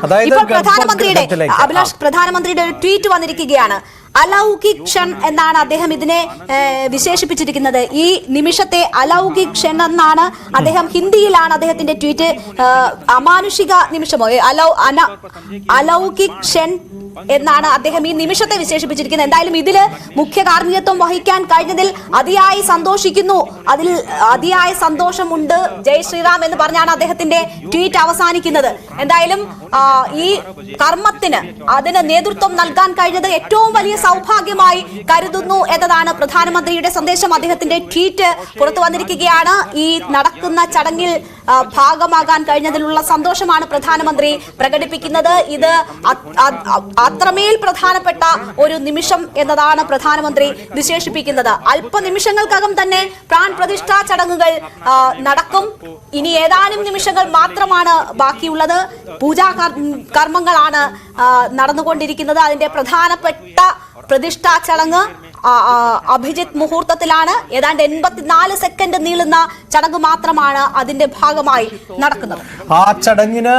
ഇപ്പോൾ പ്രധാനമന്ത്രിയുടെ ഒരു ട്വീറ്റ് വന്നിരിക്കുകയാണ്. അലൗകിക് ക്ഷൺ എന്നാണ് അദ്ദേഹം ഇതിനെ വിശേഷിപ്പിച്ചിരിക്കുന്നത്. ഈ നിമിഷത്തെ അലൗകിക് ക്ഷൺ എന്നാണ് അദ്ദേഹം, ഹിന്ദിയിലാണ് അദ്ദേഹത്തിന്റെ ട്വീറ്റ്. അമാനുഷിക നിമിഷമോ അലൗകിക് ക്ഷൺ എന്നാണ് അദ്ദേഹം ഈ നിമിഷത്തെ വിശേഷിപ്പിച്ചിരിക്കുന്നത്. എന്തായാലും ഇതില് മുഖ്യ കാർമ്മികത്വം വഹിക്കാൻ കഴിഞ്ഞതിൽ അതിയായി സന്തോഷിക്കുന്നു, അതിൽ അതിയായ സന്തോഷമുണ്ട്, ജയ് ശ്രീറാം എന്ന് പറഞ്ഞാണ് അദ്ദേഹത്തിന്റെ ട്വീറ്റ് അവസാനിക്കുന്നത്. എന്തായാലും ഈ കർമ്മത്തിന് അതിന് നേതൃത്വം നൽകാൻ കഴിഞ്ഞത് ഏറ്റവും വലിയ സൗഭാഗ്യമായി കരുതുന്നു എന്നതാണ് പ്രധാനമന്ത്രിയുടെ സന്ദേശം. അദ്ദേഹത്തിന്റെ ട്വീറ്റ് പുറത്തു വന്നിരിക്കുകയാണ്. ഈ നടക്കുന്ന ചടങ്ങിൽ ഭാഗമാകാൻ കഴിഞ്ഞതിലുള്ള സന്തോഷമാണ് പ്രധാനമന്ത്രി പ്രകടിപ്പിക്കുന്നത്. ഇത് അത്രമേൽ പ്രധാനപ്പെട്ട ഒരു നിമിഷം എന്നതാണ് പ്രധാനമന്ത്രി വിശേഷിപ്പിക്കുന്നത്. അല്പനിമിഷങ്ങൾക്കകം തന്നെ പ്രാൺ പ്രതിഷ്ഠാ ചടങ്ങുകൾ നടക്കും. ഇനി ഏതാനും നിമിഷങ്ങൾ മാത്രമാണ് ബാക്കിയുള്ളത്. പൂജാ കർമ്മങ്ങളാണ് നടന്നുകൊണ്ടിരിക്കുന്നത്. അതിന്റെ പ്രധാനപ്പെട്ട പ്രതിഷ്ഠാ ചടങ്ങ് അഭിജിത്ത് മുഹൂർത്തത്തിലാണ്. ഏതാണ്ട് 84 സെക്കൻഡ് നീളുന്ന ചടങ്ങ് മാത്രമാണ് അതിന്റെ ഭാഗമായി നടക്കുന്നത്. ആ ചടങ്ങിന്